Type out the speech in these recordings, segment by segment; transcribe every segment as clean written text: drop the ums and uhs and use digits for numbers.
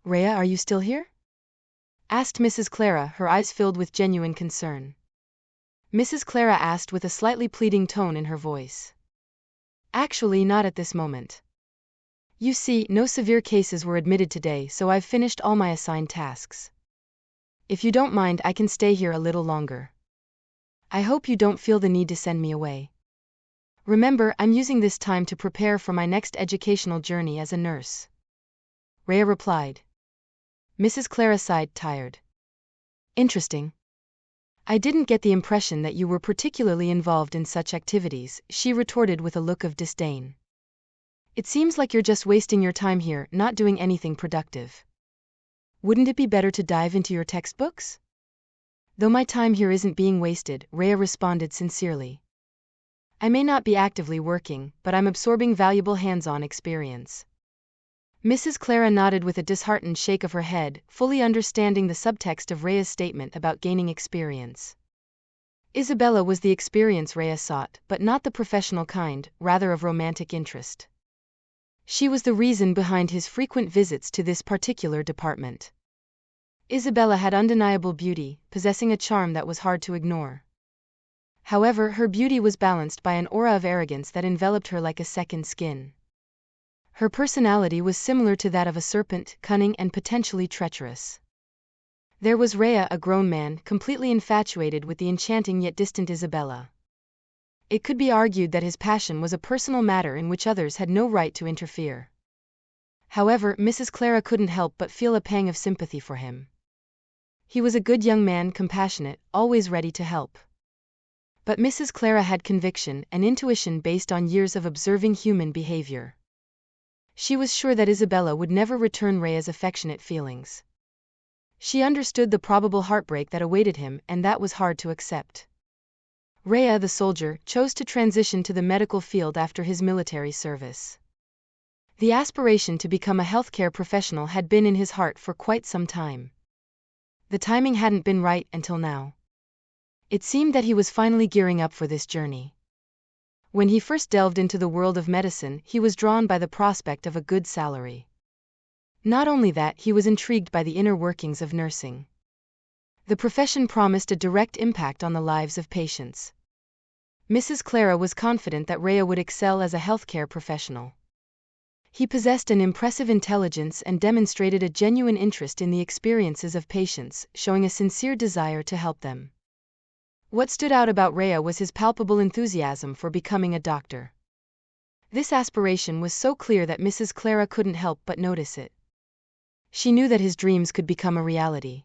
Rhea, are you still here? Asked Mrs. Clara, her eyes filled with genuine concern. Mrs. Clara asked with a slightly pleading tone in her voice. Actually, not at this moment. You see, no severe cases were admitted today, so I've finished all my assigned tasks. If you don't mind, I can stay here a little longer. I hope you don't feel the need to send me away. Remember, I'm using this time to prepare for my next educational journey as a nurse. Rhea replied. Mrs. Clara sighed, tired. Interesting. I didn't get the impression that you were particularly involved in such activities, she retorted with a look of disdain. It seems like you're just wasting your time here, not doing anything productive. Wouldn't it be better to dive into your textbooks? Though my time here isn't being wasted, Rhea responded sincerely. I may not be actively working, but I'm absorbing valuable hands-on experience. Mrs. Clara nodded with a disheartened shake of her head, fully understanding the subtext of Rhea's statement about gaining experience. Isabella was the experience Rhea sought, but not the professional kind, rather of romantic interest. She was the reason behind his frequent visits to this particular department. Isabella had undeniable beauty, possessing a charm that was hard to ignore. However, her beauty was balanced by an aura of arrogance that enveloped her like a second skin. Her personality was similar to that of a serpent, cunning and potentially treacherous. There was Rhea, a grown man, completely infatuated with the enchanting yet distant Isabella. It could be argued that his passion was a personal matter in which others had no right to interfere. However, Mrs. Clara couldn't help but feel a pang of sympathy for him. He was a good young man, compassionate, always ready to help. But Mrs. Clara had conviction and intuition based on years of observing human behavior. She was sure that Isabella would never return Rhea's affectionate feelings. She understood the probable heartbreak that awaited him, and that was hard to accept. Rhea, the soldier, chose to transition to the medical field after his military service. The aspiration to become a healthcare professional had been in his heart for quite some time. The timing hadn't been right until now. It seemed that he was finally gearing up for this journey. When he first delved into the world of medicine, he was drawn by the prospect of a good salary. Not only that, he was intrigued by the inner workings of nursing. The profession promised a direct impact on the lives of patients. Mrs. Clara was confident that Rhea would excel as a healthcare professional. He possessed an impressive intelligence and demonstrated a genuine interest in the experiences of patients, showing a sincere desire to help them. What stood out about Rhea was his palpable enthusiasm for becoming a doctor. This aspiration was so clear that Mrs. Clara couldn't help but notice it. She knew that his dreams could become a reality.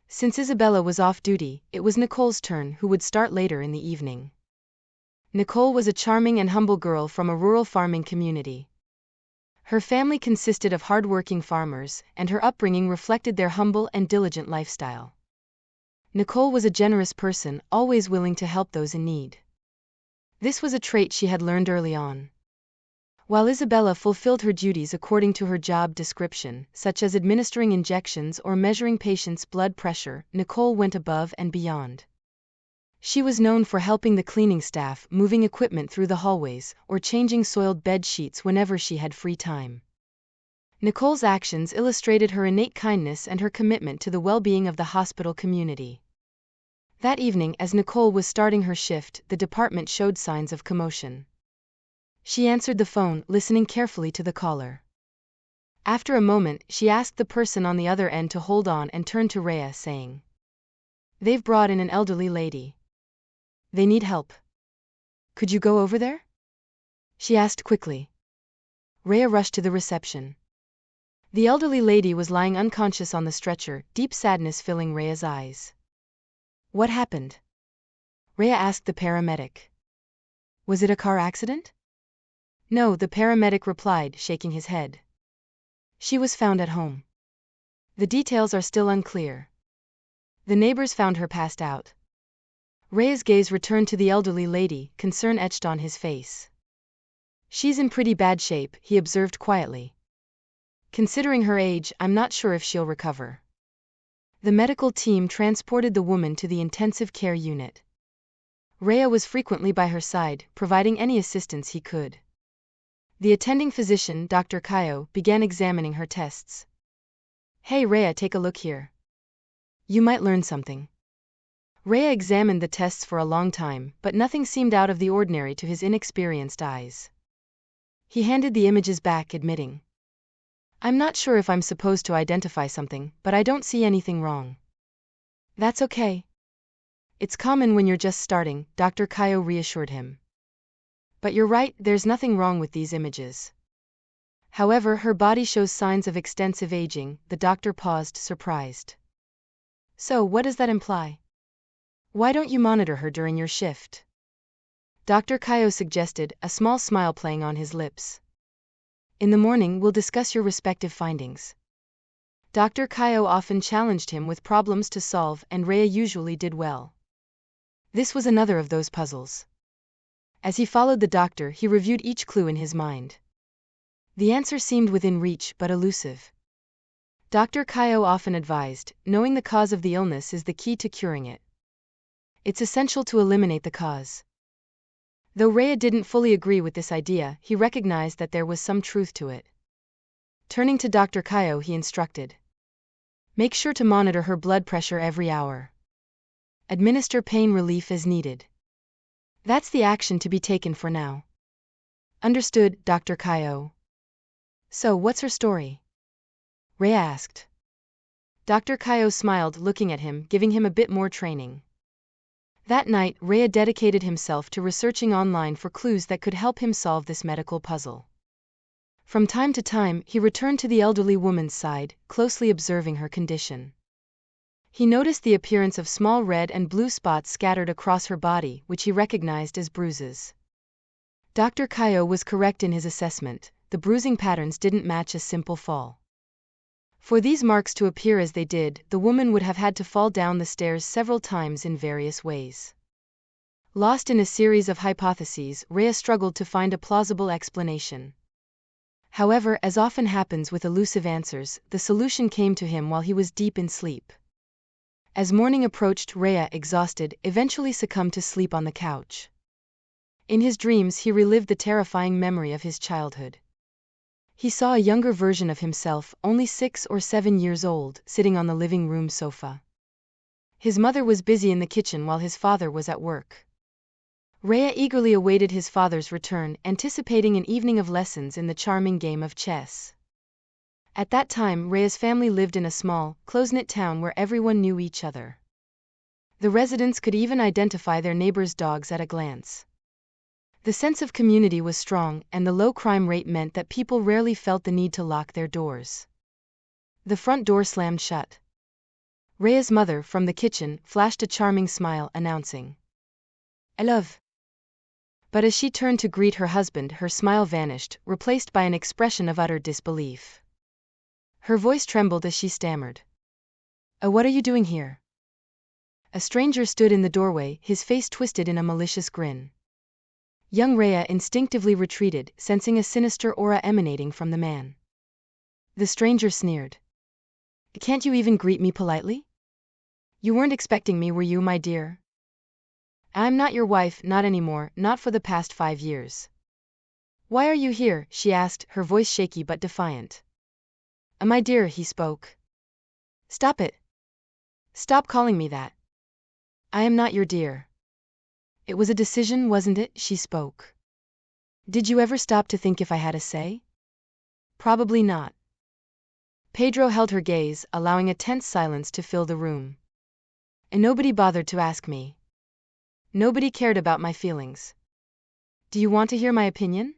Since Isabella was off duty, it was Nicole's turn, who would start later in the evening. Nicole was a charming and humble girl from a rural farming community. Her family consisted of hard-working farmers, and her upbringing reflected their humble and diligent lifestyle. Nicole was a generous person, always willing to help those in need. This was a trait she had learned early on. While Isabella fulfilled her duties according to her job description, such as administering injections or measuring patients' blood pressure, Nicole went above and beyond. She was known for helping the cleaning staff, moving equipment through the hallways, or changing soiled bed sheets whenever she had free time. Nicole's actions illustrated her innate kindness and her commitment to the well-being of the hospital community. That evening, as Nicole was starting her shift, the department showed signs of commotion. She answered the phone, listening carefully to the caller. After a moment, she asked the person on the other end to hold on and turned to Rhea, saying, "They've brought in an elderly lady. They need help. Could you go over there?" she asked quickly. Rhea rushed to the reception. The elderly lady was lying unconscious on the stretcher, deep sadness filling Rhea's eyes. "What happened?" Rhea asked the paramedic. "Was it a car accident?" "No," the paramedic replied, shaking his head. "She was found at home. The details are still unclear. The neighbors found her passed out." Rhea's gaze returned to the elderly lady, concern etched on his face. "She's in pretty bad shape," he observed quietly. "Considering her age, I'm not sure if she'll recover." The medical team transported the woman to the intensive care unit. Rhea was frequently by her side, providing any assistance he could. The attending physician, Dr. Kayo, began examining her tests. Hey Rhea, take a look here. You might learn something. Rhea examined the tests for a long time, but nothing seemed out of the ordinary to his inexperienced eyes. He handed the images back, admitting, I'm not sure if I'm supposed to identify something, but I don't see anything wrong. That's okay. It's common when you're just starting, Dr. Kaio reassured him. But you're right, there's nothing wrong with these images. However, her body shows signs of extensive aging. The doctor paused, surprised. So, what does that imply? Why don't you monitor her during your shift? Dr. Kaio suggested, a small smile playing on his lips. In the morning, we'll discuss your respective findings. Dr. Kaio often challenged him with problems to solve, and Rhea usually did well. This was another of those puzzles. As he followed the doctor, he reviewed each clue in his mind. The answer seemed within reach, but elusive. Dr. Kaio often advised, knowing the cause of the illness is the key to curing it. It's essential to eliminate the cause. Though Rhea didn't fully agree with this idea, he recognized that there was some truth to it. Turning to Dr. Kaio, he instructed. Make sure to monitor her blood pressure every hour. Administer pain relief as needed. That's the action to be taken for now. Understood, Dr. Kaio. So, what's her story? Rhea asked. Dr. Kaio smiled, looking at him, giving him a bit more training. That night, Rhea dedicated himself to researching online for clues that could help him solve this medical puzzle. From time to time, he returned to the elderly woman's side, closely observing her condition. He noticed the appearance of small red and blue spots scattered across her body, which he recognized as bruises. Dr. Kaio was correct in his assessment. The bruising patterns didn't match a simple fall. For these marks to appear as they did, the woman would have had to fall down the stairs several times in various ways. Lost in a series of hypotheses, Rhea struggled to find a plausible explanation. However, as often happens with elusive answers, the solution came to him while he was deep in sleep. As morning approached, Rhea, exhausted, eventually succumbed to sleep on the couch. In his dreams, he relived the terrifying memory of his childhood. He saw a younger version of himself, only 6 or 7 years old, sitting on the living room sofa. His mother was busy in the kitchen while his father was at work. Rhea eagerly awaited his father's return, anticipating an evening of lessons in the charming game of chess. At that time, Rhea's family lived in a small, close-knit town where everyone knew each other. The residents could even identify their neighbors' dogs at a glance. The sense of community was strong, and the low crime rate meant that people rarely felt the need to lock their doors. The front door slammed shut. Rhea's mother, from the kitchen, flashed a charming smile, announcing, "I love." But as she turned to greet her husband, her smile vanished, replaced by an expression of utter disbelief. Her voice trembled as she stammered, What are you doing here?" A stranger stood in the doorway, his face twisted in a malicious grin. Young Rhea instinctively retreated, sensing a sinister aura emanating from the man. The stranger sneered. "Can't you even greet me politely? You weren't expecting me, were you, my dear?" "I'm not your wife, not anymore, not for the past 5 years." "Why are you here?" she asked, her voice shaky but defiant. My dear," he spoke. "Stop it. Stop calling me that. I am not your dear." "It was a decision, wasn't it?" she spoke. "Did you ever stop to think if I had a say?" "Probably not." Pedro held her gaze, allowing a tense silence to fill the room. "And nobody bothered to ask me. Nobody cared about my feelings. Do you want to hear my opinion?"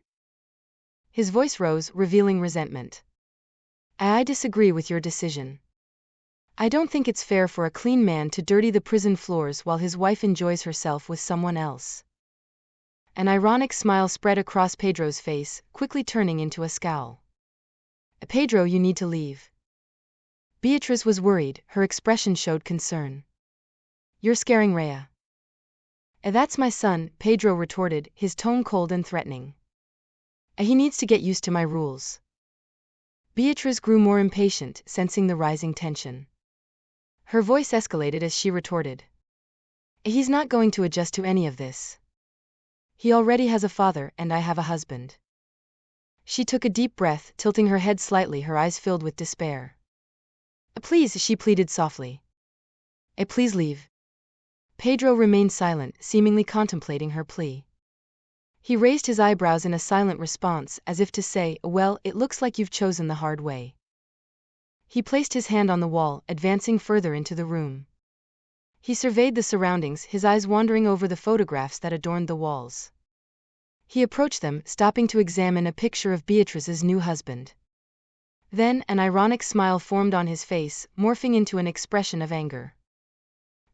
His voice rose, revealing resentment. "I disagree with your decision. I don't think it's fair for a clean man to dirty the prison floors while his wife enjoys herself with someone else." An ironic smile spread across Pedro's face, quickly turning into a scowl. "Pedro, you need to leave." Beatrice was worried, her expression showed concern. "You're scaring Rhea." "That's my son," Pedro retorted, his tone cold and threatening. "He needs to get used to my rules." Beatrice grew more impatient, sensing the rising tension. Her voice escalated as she retorted. "He's not going to adjust to any of this. He already has a father, and I have a husband." She took a deep breath, tilting her head slightly, her eyes filled with despair. Please, she pleaded softly. Please leave. Pedro remained silent, seemingly contemplating her plea. He raised his eyebrows in a silent response, as if to say, well, it looks like you've chosen the hard way. He placed his hand on the wall, advancing further into the room. He surveyed the surroundings, his eyes wandering over the photographs that adorned the walls. He approached them, stopping to examine a picture of Beatrice's new husband. Then, an ironic smile formed on his face, morphing into an expression of anger.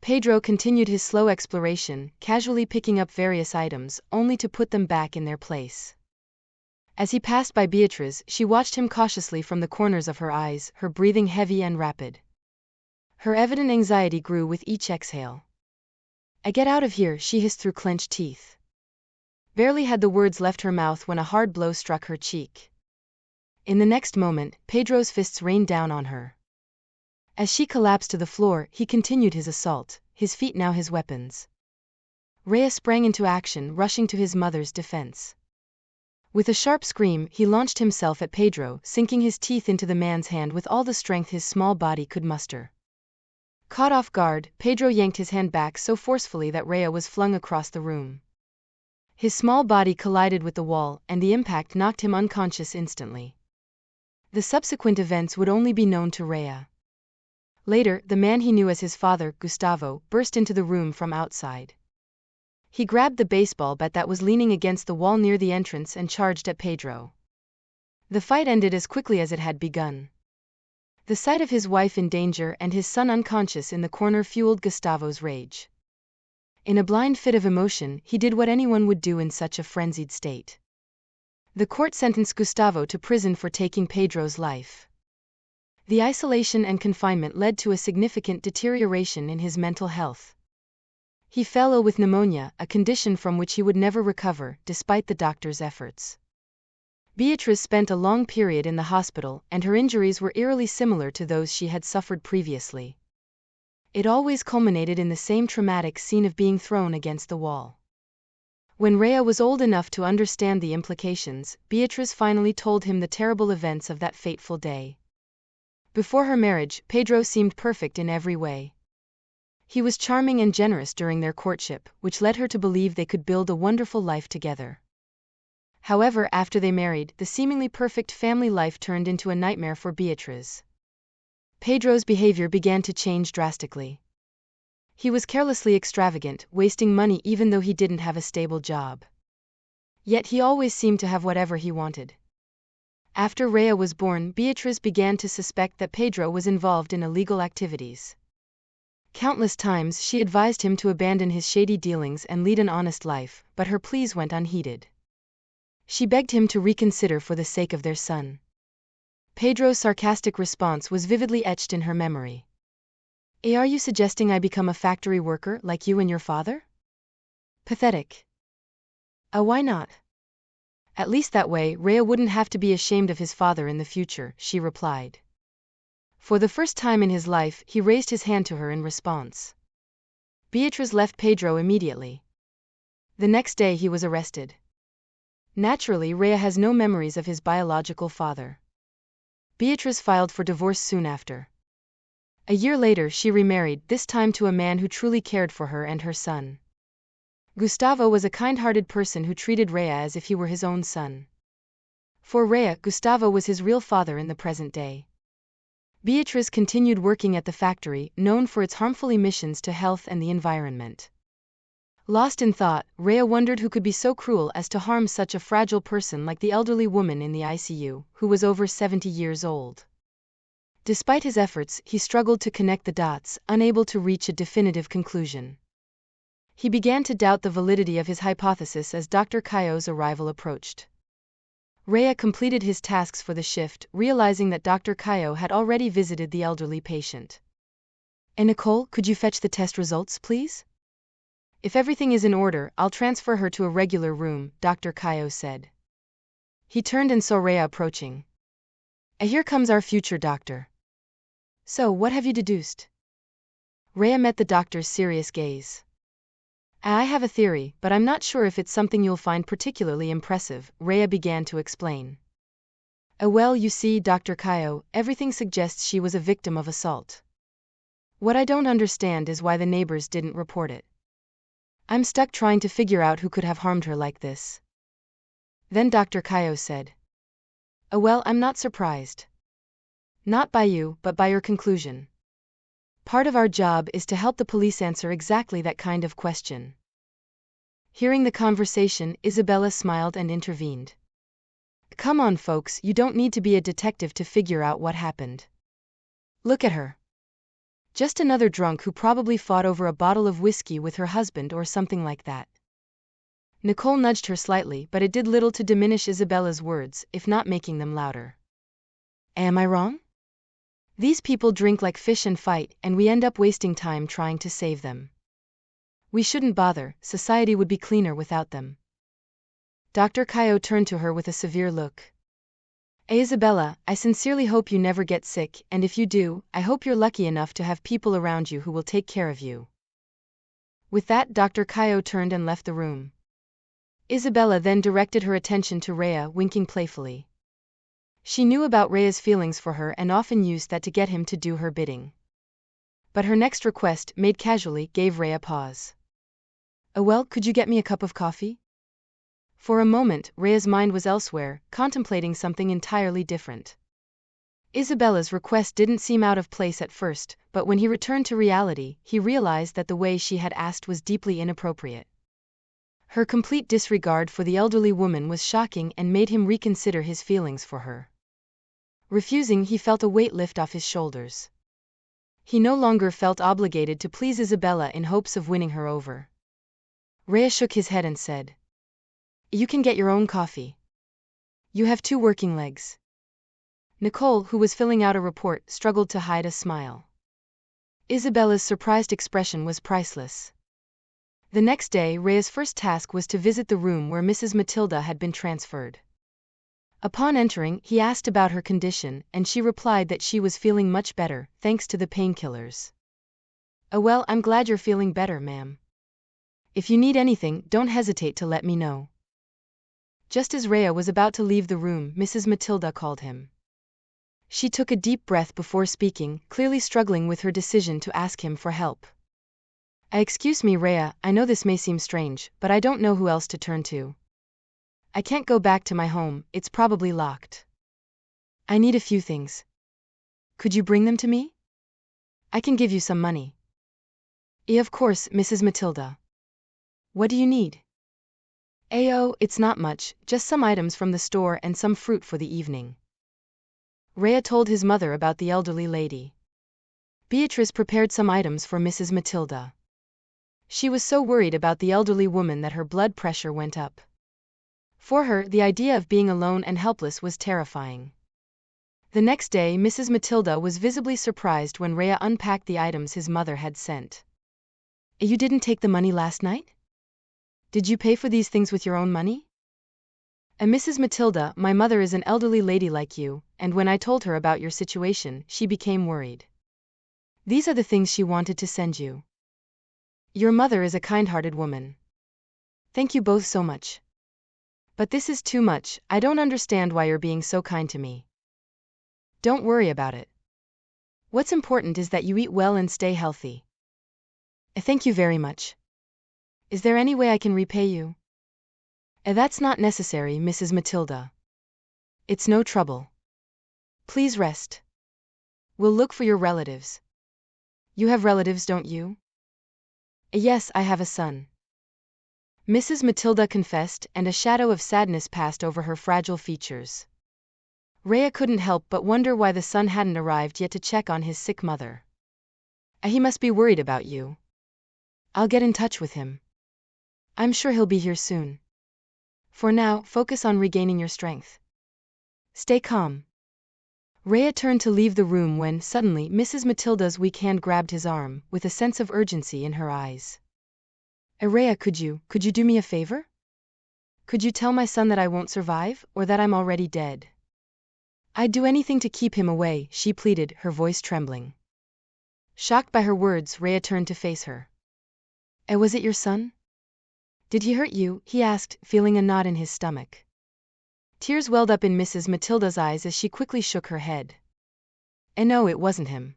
Pedro continued his slow exploration, casually picking up various items, only to put them back in their place. As he passed by Beatrice, she watched him cautiously from the corners of her eyes, her breathing heavy and rapid. Her evident anxiety grew with each exhale. Get out of here, she hissed through clenched teeth. Barely had the words left her mouth when a hard blow struck her cheek. In the next moment, Pedro's fists rained down on her. As she collapsed to the floor, he continued his assault, his feet now his weapons. Rhea sprang into action, rushing to his mother's defense. With a sharp scream, he launched himself at Pedro, sinking his teeth into the man's hand with all the strength his small body could muster. Caught off guard, Pedro yanked his hand back so forcefully that Rhea was flung across the room. His small body collided with the wall, and the impact knocked him unconscious instantly. The subsequent events would only be known to Rhea. Later, the man he knew as his father, Gustavo, burst into the room from outside. He grabbed the baseball bat that was leaning against the wall near the entrance and charged at Pedro. The fight ended as quickly as it had begun. The sight of his wife in danger and his son unconscious in the corner fueled Gustavo's rage. In a blind fit of emotion, he did what anyone would do in such a frenzied state. The court sentenced Gustavo to prison for taking Pedro's life. The isolation and confinement led to a significant deterioration in his mental health. He fell ill with pneumonia, a condition from which he would never recover, despite the doctor's efforts. Beatrice spent a long period in the hospital, and her injuries were eerily similar to those she had suffered previously. It always culminated in the same traumatic scene of being thrown against the wall. When Rhea was old enough to understand the implications, Beatrice finally told him the terrible events of that fateful day. Before her marriage, Pedro seemed perfect in every way. He was charming and generous during their courtship, which led her to believe they could build a wonderful life together. However, after they married, the seemingly perfect family life turned into a nightmare for Beatrice. Pedro's behavior began to change drastically. He was carelessly extravagant, wasting money even though he didn't have a stable job. Yet he always seemed to have whatever he wanted. After Rhea was born, Beatrice began to suspect that Pedro was involved in illegal activities. Countless times she advised him to abandon his shady dealings and lead an honest life, but her pleas went unheeded. She begged him to reconsider for the sake of their son. Pedro's sarcastic response was vividly etched in her memory. Are you suggesting I become a factory worker like you and your father? Pathetic. Why not? At least that way, Rhea wouldn't have to be ashamed of his father in the future, she replied. For the first time in his life, he raised his hand to her in response. Beatrice left Pedro immediately. The next day he was arrested. Naturally, Rhea has no memories of his biological father. Beatrice filed for divorce soon after. A year later she remarried, this time to a man who truly cared for her and her son. Gustavo was a kind-hearted person who treated Rhea as if he were his own son. For Rhea, Gustavo was his real father in the present day. Beatrice continued working at the factory, known for its harmful emissions to health and the environment. Lost in thought, Rhea wondered who could be so cruel as to harm such a fragile person like the elderly woman in the ICU, who was over 70 years old. Despite his efforts, he struggled to connect the dots, unable to reach a definitive conclusion. He began to doubt the validity of his hypothesis as Dr. Cayo's arrival approached. Rhea completed his tasks for the shift, realizing that Dr. Cayo had already visited the elderly patient. Nicole, could you fetch the test results, please? If everything is in order, I'll transfer her to a regular room, Dr. Cayo said. He turned and saw Rhea approaching. Here comes our future doctor. So, what have you deduced? Rhea met the doctor's serious gaze. I have a theory, but I'm not sure if it's something you'll find particularly impressive, Rhea began to explain. Well, you see, Dr. Kaio, everything suggests she was a victim of assault. What I don't understand is why the neighbors didn't report it. I'm stuck trying to figure out who could have harmed her like this. Then Dr. Kaio said. Well, I'm not surprised. Not by you, but by your conclusion. Part of our job is to help the police answer exactly that kind of question. Hearing the conversation, Isabella smiled and intervened. Come on, folks, you don't need to be a detective to figure out what happened. Look at her. Just another drunk who probably fought over a bottle of whiskey with her husband or something like that. Nicole nudged her slightly, but it did little to diminish Isabella's words, if not making them louder. Am I wrong? These people drink like fish and fight, and we end up wasting time trying to save them. We shouldn't bother, society would be cleaner without them. Dr. Kaio turned to her with a severe look. Isabella, I sincerely hope you never get sick, and if you do, I hope you're lucky enough to have people around you who will take care of you. With that, Dr. Kaio turned and left the room. Isabella then directed her attention to Rhea, winking playfully. She knew about Rhea's feelings for her and often used that to get him to do her bidding. But her next request, made casually, gave Rhea pause. Well, could you get me a cup of coffee? For a moment, Rhea's mind was elsewhere, contemplating something entirely different. Isabella's request didn't seem out of place at first, but when he returned to reality, he realized that the way she had asked was deeply inappropriate. Her complete disregard for the elderly woman was shocking and made him reconsider his feelings for her. Refusing, he felt a weight lift off his shoulders. He no longer felt obligated to please Isabella in hopes of winning her over. Rhea shook his head and said, You can get your own coffee. You have 2 working legs. Nicole, who was filling out a report, struggled to hide a smile. Isabella's surprised expression was priceless. The next day, Rhea's first task was to visit the room where Mrs. Matilda had been transferred. Upon entering, he asked about her condition, and she replied that she was feeling much better, thanks to the painkillers. Well, I'm glad you're feeling better, ma'am. If you need anything, don't hesitate to let me know. Just as Rhea was about to leave the room, Mrs. Matilda called him. She took a deep breath before speaking, clearly struggling with her decision to ask him for help. Excuse me, Rhea, I know this may seem strange, but I don't know who else to turn to. I can't go back to my home, it's probably locked. I need a few things. Could you bring them to me? I can give you some money. Of course, Mrs. Matilda. What do you need? It's not much, just some items from the store and some fruit for the evening. Rhea told his mother about the elderly lady. Beatrice prepared some items for Mrs. Matilda. She was so worried about the elderly woman that her blood pressure went up. For her, the idea of being alone and helpless was terrifying. The next day, Mrs. Matilda was visibly surprised when Rhea unpacked the items his mother had sent. You didn't take the money last night? Did you pay for these things with your own money? Mrs. Matilda, my mother is an elderly lady like you, and when I told her about your situation, she became worried. These are the things she wanted to send you. Your mother is a kind-hearted woman. Thank you both so much. But this is too much, I don't understand why you're being so kind to me. Don't worry about it. What's important is that you eat well and stay healthy. Thank you very much. Is there any way I can repay you? That's not necessary, Mrs. Matilda. It's no trouble. Please rest. We'll look for your relatives. You have relatives, don't you? Yes, I have a son. Mrs. Matilda confessed, and a shadow of sadness passed over her fragile features. Rhea couldn't help but wonder why the son hadn't arrived yet to check on his sick mother. He must be worried about you. I'll get in touch with him. I'm sure he'll be here soon. For now, focus on regaining your strength. Stay calm. Rhea turned to leave the room when, suddenly, Mrs. Matilda's weak hand grabbed his arm, with a sense of urgency in her eyes. Rhea, could you do me a favor? Could you tell my son that I won't survive, or that I'm already dead? I'd do anything to keep him away, she pleaded, her voice trembling. Shocked by her words, Rhea turned to face her. Was it your son? Did he hurt you? He asked, feeling a knot in his stomach. Tears welled up in Mrs. Matilda's eyes as she quickly shook her head. No, it wasn't him.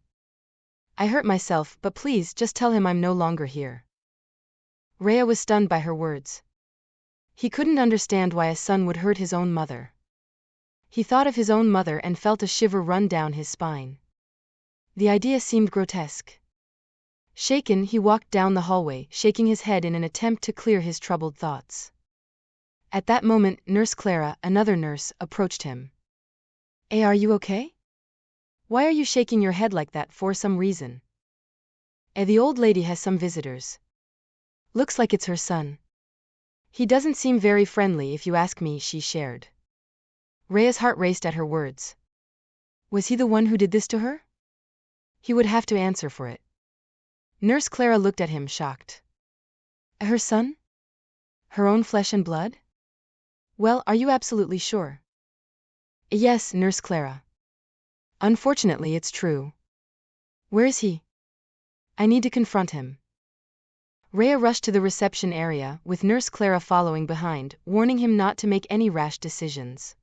I hurt myself, but please just tell him I'm no longer here. Rhea was stunned by her words. He couldn't understand why a son would hurt his own mother. He thought of his own mother and felt a shiver run down his spine. The idea seemed grotesque. Shaken, he walked down the hallway, shaking his head in an attempt to clear his troubled thoughts. At that moment, Nurse Clara, another nurse, approached him. Are you okay? Why are you shaking your head like that for some reason? The old lady has some visitors. Looks like it's her son. He doesn't seem very friendly if you ask me, she shared. Rhea's heart raced at her words. Was he the one who did this to her? He would have to answer for it. Nurse Clara looked at him shocked. Her son? Her own flesh and blood? Well, are you absolutely sure? Yes, Nurse Clara. Unfortunately, it's true. Where is he? I need to confront him. Rhea rushed to the reception area, with Nurse Clara following behind, warning him not to make any rash decisions.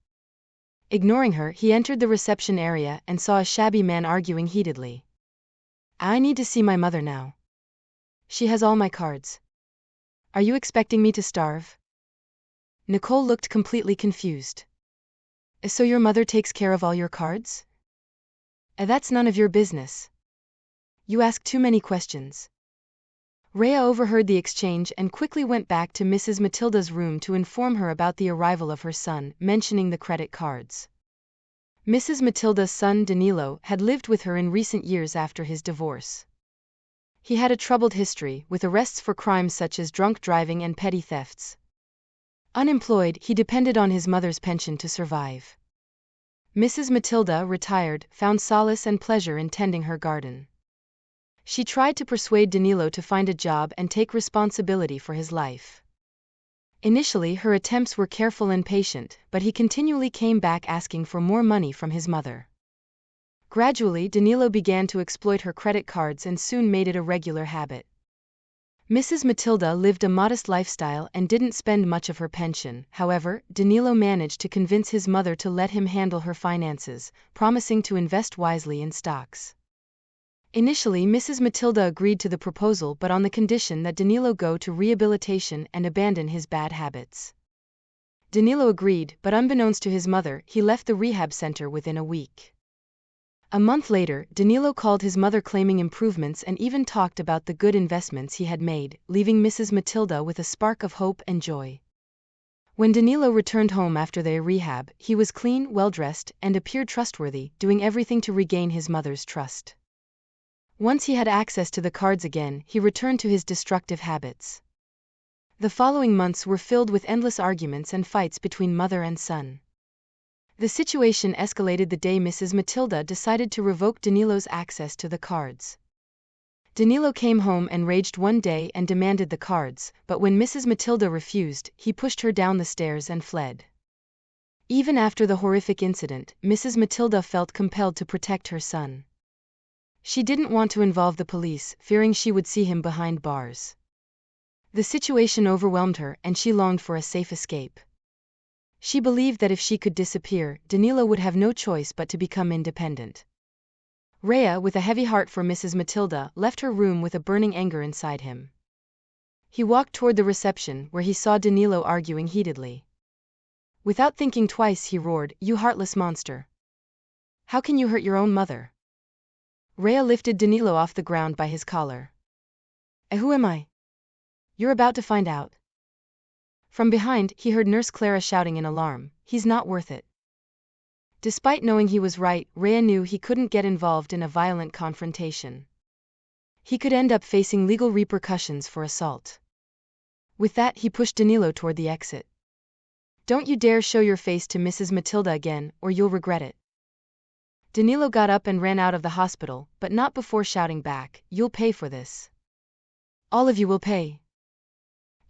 Ignoring her, he entered the reception area and saw a shabby man arguing heatedly. I need to see my mother now. She has all my cards. Are you expecting me to starve? Nicole looked completely confused. So your mother takes care of all your cards? That's none of your business. You ask too many questions. Rhea overheard the exchange and quickly went back to Mrs. Matilda's room to inform her about the arrival of her son, mentioning the credit cards. Mrs. Matilda's son Danilo had lived with her in recent years after his divorce. He had a troubled history, with arrests for crimes such as drunk driving and petty thefts. Unemployed, he depended on his mother's pension to survive. Mrs. Matilda, retired, found solace and pleasure in tending her garden. She tried to persuade Danilo to find a job and take responsibility for his life. Initially, her attempts were careful and patient, but he continually came back asking for more money from his mother. Gradually, Danilo began to exploit her credit cards and soon made it a regular habit. Mrs. Matilda lived a modest lifestyle and didn't spend much of her pension. However, Danilo managed to convince his mother to let him handle her finances, promising to invest wisely in stocks. Initially, Mrs. Matilda agreed to the proposal, but on the condition that Danilo go to rehabilitation and abandon his bad habits. Danilo agreed, but unbeknownst to his mother, he left the rehab center within a week. A month later, Danilo called his mother claiming improvements and even talked about the good investments he had made, leaving Mrs. Matilda with a spark of hope and joy. When Danilo returned home after their rehab, he was clean, well-dressed, and appeared trustworthy, doing everything to regain his mother's trust. Once he had access to the cards again, he returned to his destructive habits. The following months were filled with endless arguments and fights between mother and son. The situation escalated the day Mrs. Matilda decided to revoke Danilo's access to the cards. Danilo came home enraged one day and demanded the cards, but when Mrs. Matilda refused, he pushed her down the stairs and fled. Even after the horrific incident, Mrs. Matilda felt compelled to protect her son. She didn't want to involve the police, fearing she would see him behind bars. The situation overwhelmed her, and she longed for a safe escape. She believed that if she could disappear, Danilo would have no choice but to become independent. Rhea, with a heavy heart for Mrs. Matilda, left her room with a burning anger inside him. He walked toward the reception, where he saw Danilo arguing heatedly. Without thinking twice, he roared, "You heartless monster! How can you hurt your own mother?" Rhea lifted Danilo off the ground by his collar. Who am I? You're about to find out. From behind, he heard Nurse Clara shouting in alarm, "He's not worth it." Despite knowing he was right, Rhea knew he couldn't get involved in a violent confrontation. He could end up facing legal repercussions for assault. With that, he pushed Danilo toward the exit. "Don't you dare show your face to Mrs. Matilda again, or you'll regret it." Danilo got up and ran out of the hospital, but not before shouting back, "You'll pay for this. All of you will pay."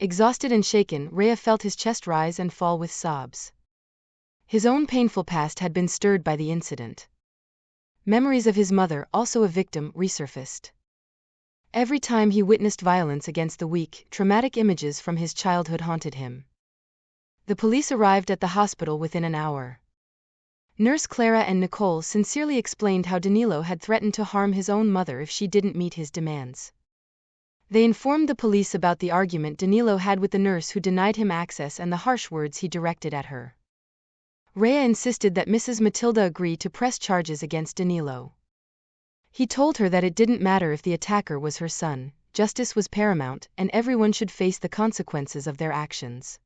Exhausted and shaken, Rhea felt his chest rise and fall with sobs. His own painful past had been stirred by the incident. Memories of his mother, also a victim, resurfaced. Every time he witnessed violence against the weak, traumatic images from his childhood haunted him. The police arrived at the hospital within an hour. Nurse Clara and Nicole sincerely explained how Danilo had threatened to harm his own mother if she didn't meet his demands. They informed the police about the argument Danilo had with the nurse who denied him access and the harsh words he directed at her. Rhea insisted that Mrs. Matilda agree to press charges against Danilo. He told her that it didn't matter if the attacker was her son, justice was paramount, and everyone should face the consequences of their actions.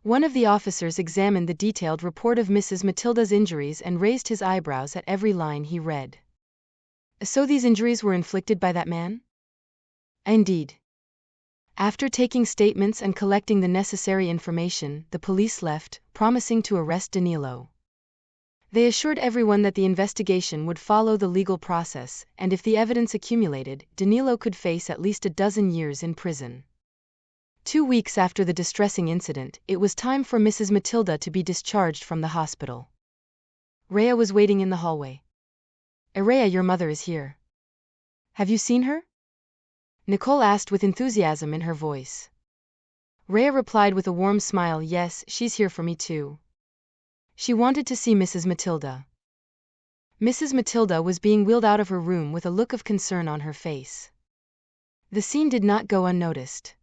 One of the officers examined the detailed report of Mrs. Matilda's injuries and raised his eyebrows at every line he read. So these injuries were inflicted by that man? Indeed. After taking statements and collecting the necessary information, the police left, promising to arrest Danilo. They assured everyone that the investigation would follow the legal process, and if the evidence accumulated, Danilo could face at least a dozen years in prison. 2 weeks after the distressing incident, it was time for Mrs. Matilda to be discharged from the hospital. Rhea was waiting in the hallway. Rhea, your mother is here. Have you seen her? Nicole asked with enthusiasm in her voice. Rhea replied with a warm smile, yes, she's here for me too. She wanted to see Mrs. Matilda. Mrs. Matilda was being wheeled out of her room with a look of concern on her face. The scene did not go unnoticed.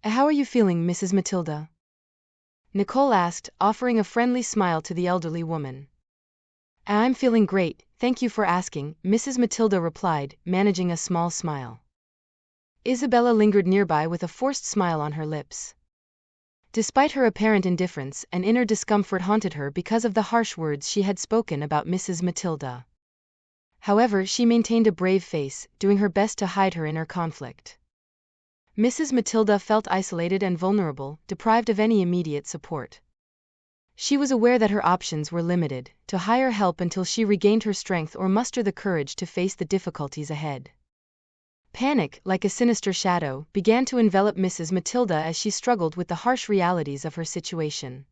How are you feeling, Mrs. Matilda? Nicole asked, offering a friendly smile to the elderly woman. I'm feeling great, thank you for asking, Mrs. Matilda replied, managing a small smile. Isabella lingered nearby with a forced smile on her lips. Despite her apparent indifference, an inner discomfort haunted her because of the harsh words she had spoken about Mrs. Matilda. However, she maintained a brave face, doing her best to hide her inner conflict. Mrs. Matilda felt isolated and vulnerable, deprived of any immediate support. She was aware that her options were limited, to hire help until she regained her strength or muster the courage to face the difficulties ahead. Panic, like a sinister shadow, began to envelop Mrs. Matilda as she struggled with the harsh realities of her situation.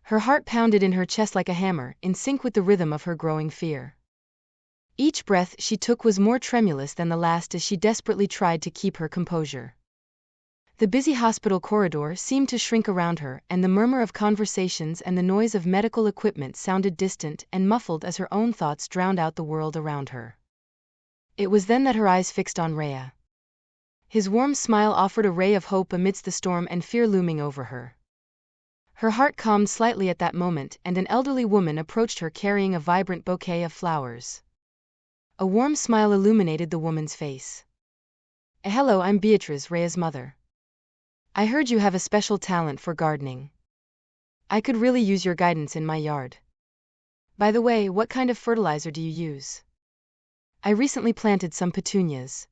Her heart pounded in her chest like a hammer, in sync with the rhythm of her growing fear. Each breath she took was more tremulous than the last as she desperately tried to keep her composure. The busy hospital corridor seemed to shrink around her, and the murmur of conversations and the noise of medical equipment sounded distant and muffled as her own thoughts drowned out the world around her. It was then that her eyes fixed on Rhea. His warm smile offered a ray of hope amidst the storm and fear looming over her. Her heart calmed slightly at that moment, and an elderly woman approached her carrying a vibrant bouquet of flowers. A warm smile illuminated the woman's face. Hello, I'm Beatrice, Rhea's mother. I heard you have a special talent for gardening. I could really use your guidance in my yard. By the way, what kind of fertilizer do you use? I recently planted some petunias.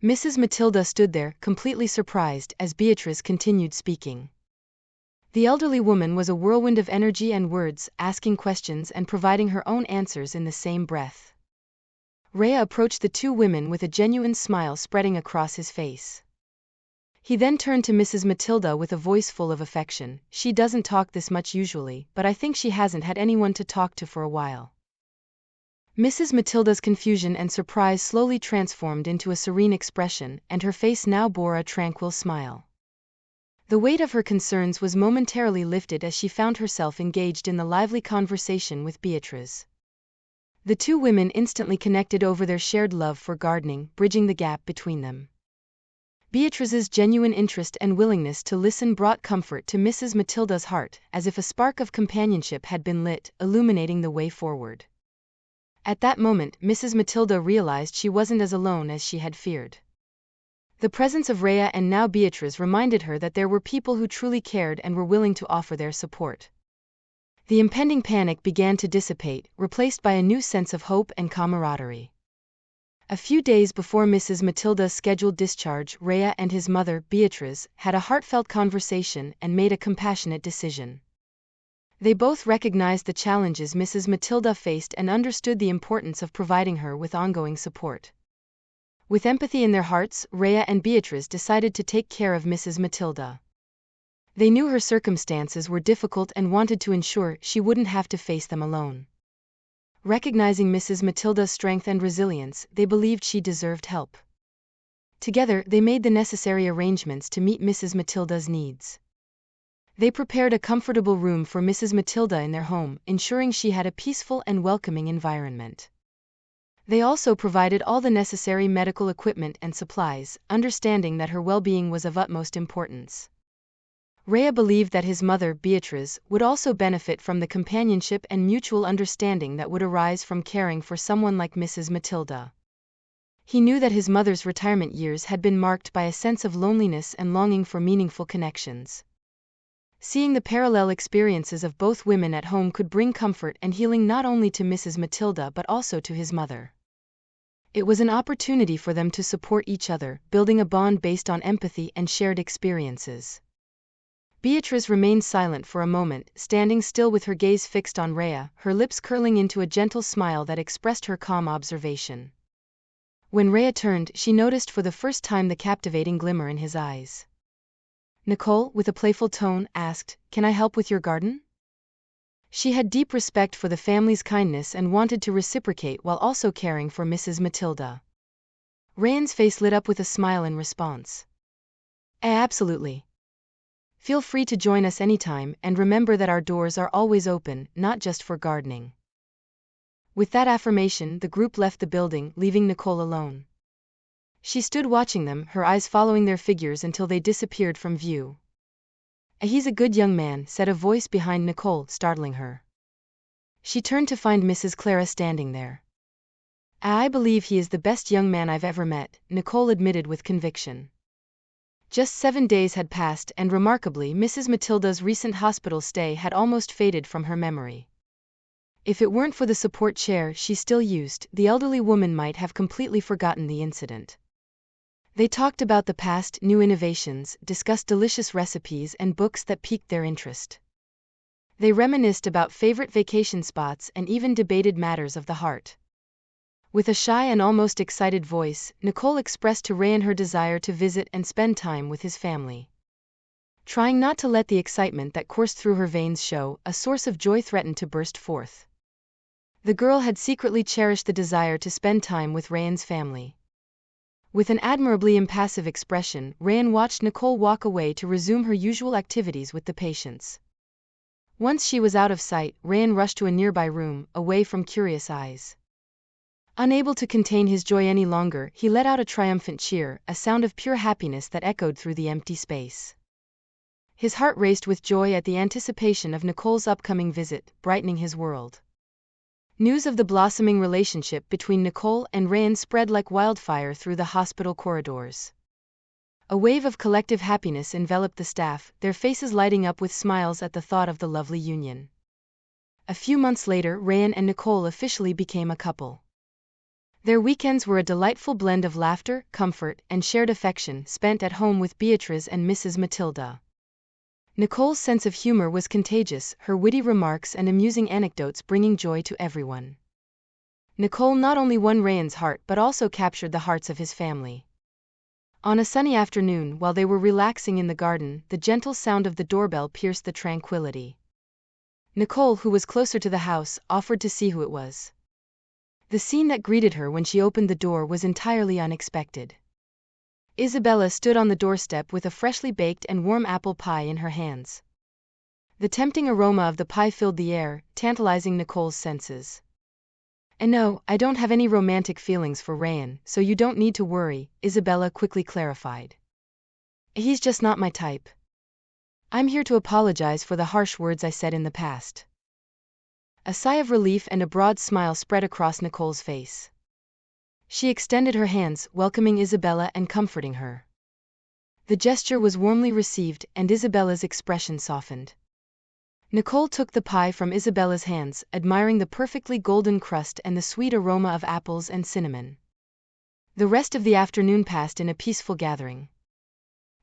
Mrs. Matilda stood there, completely surprised, as Beatrice continued speaking. The elderly woman was a whirlwind of energy and words, asking questions and providing her own answers in the same breath. Rhea approached the two women with a genuine smile spreading across his face. He then turned to Mrs. Matilda with a voice full of affection. She doesn't talk this much usually, but I think she hasn't had anyone to talk to for a while. Mrs. Matilda's confusion and surprise slowly transformed into a serene expression, and her face now bore a tranquil smile. The weight of her concerns was momentarily lifted as she found herself engaged in the lively conversation with Beatrice. The two women instantly connected over their shared love for gardening, bridging the gap between them. Beatrice's genuine interest and willingness to listen brought comfort to Mrs. Matilda's heart, as if a spark of companionship had been lit, illuminating the way forward. At that moment, Mrs. Matilda realized she wasn't as alone as she had feared. The presence of Rhea and now Beatrice reminded her that there were people who truly cared and were willing to offer their support. The impending panic began to dissipate, replaced by a new sense of hope and camaraderie. A few days before Mrs. Matilda's scheduled discharge, Rhea and his mother, Beatrice, had a heartfelt conversation and made a compassionate decision. They both recognized the challenges Mrs. Matilda faced and understood the importance of providing her with ongoing support. With empathy in their hearts, Rhea and Beatrice decided to take care of Mrs. Matilda. They knew her circumstances were difficult and wanted to ensure she wouldn't have to face them alone. Recognizing Mrs. Matilda's strength and resilience, they believed she deserved help. Together, they made the necessary arrangements to meet Mrs. Matilda's needs. They prepared a comfortable room for Mrs. Matilda in their home, ensuring she had a peaceful and welcoming environment. They also provided all the necessary medical equipment and supplies, understanding that her well-being was of utmost importance. Rhea believed that his mother, Beatriz, would also benefit from the companionship and mutual understanding that would arise from caring for someone like Mrs. Matilda. He knew that his mother's retirement years had been marked by a sense of loneliness and longing for meaningful connections. Seeing the parallel experiences of both women at home could bring comfort and healing not only to Mrs. Matilda but also to his mother. It was an opportunity for them to support each other, building a bond based on empathy and shared experiences. Beatriz remained silent for a moment, standing still with her gaze fixed on Rhea, her lips curling into a gentle smile that expressed her calm observation. When Rhea turned, she noticed for the first time the captivating glimmer in his eyes. Nicole, with a playful tone, asked, "Can I help with your garden?" She had deep respect for the family's kindness and wanted to reciprocate while also caring for Mrs. Matilda. Ryan's face lit up with a smile in response. Absolutely. Feel free to join us anytime, and remember that our doors are always open, not just for gardening." With that affirmation, the group left the building, leaving Nicole alone. She stood watching them, her eyes following their figures until they disappeared from view. "He's a good young man," said a voice behind Nicole, startling her. She turned to find Mrs. Clara standing there. "I believe he is the best young man I've ever met," Nicole admitted with conviction. Just 7 days had passed and remarkably Mrs. Matilda's recent hospital stay had almost faded from her memory. If it weren't for the support chair she still used, the elderly woman might have completely forgotten the incident. They talked about the past, new innovations, discussed delicious recipes and books that piqued their interest. They reminisced about favorite vacation spots and even debated matters of the heart. With a shy and almost excited voice, Nicole expressed to Ryan her desire to visit and spend time with his family. Trying not to let the excitement that coursed through her veins show, a source of joy threatened to burst forth. The girl had secretly cherished the desire to spend time with Ryan's family. With an admirably impassive expression, Ryan watched Nicole walk away to resume her usual activities with the patients. Once she was out of sight, Ryan rushed to a nearby room, away from curious eyes. Unable to contain his joy any longer, he let out a triumphant cheer, a sound of pure happiness that echoed through the empty space. His heart raced with joy at the anticipation of Nicole's upcoming visit, brightening his world. News of the blossoming relationship between Nicole and Ryan spread like wildfire through the hospital corridors. A wave of collective happiness enveloped the staff, their faces lighting up with smiles at the thought of the lovely union. A few months later, Ryan and Nicole officially became a couple. Their weekends were a delightful blend of laughter, comfort, and shared affection, spent at home with Beatriz and Mrs. Matilda. Nicole's sense of humor was contagious, her witty remarks and amusing anecdotes bringing joy to everyone. Nicole not only won Ryan's heart but also captured the hearts of his family. On a sunny afternoon, while they were relaxing in the garden, the gentle sound of the doorbell pierced the tranquility. Nicole, who was closer to the house, offered to see who it was. The scene that greeted her when she opened the door was entirely unexpected. Isabella stood on the doorstep with a freshly baked and warm apple pie in her hands. The tempting aroma of the pie filled the air, tantalizing Nicole's senses. "And no, I don't have any romantic feelings for Ryan, so you don't need to worry," Isabella quickly clarified. "He's just not my type. I'm here to apologize for the harsh words I said in the past." A sigh of relief and a broad smile spread across Nicole's face. She extended her hands, welcoming Isabella and comforting her. The gesture was warmly received, and Isabella's expression softened. Nicole took the pie from Isabella's hands, admiring the perfectly golden crust and the sweet aroma of apples and cinnamon. The rest of the afternoon passed in a peaceful gathering.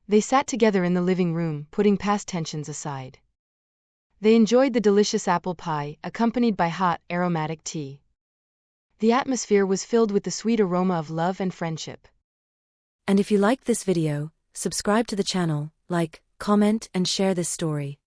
They sat together in the living room, putting past tensions aside. They enjoyed the delicious apple pie, accompanied by hot, aromatic tea. The atmosphere was filled with the sweet aroma of love and friendship. And if you liked this video, subscribe to the channel, like, comment and share this story.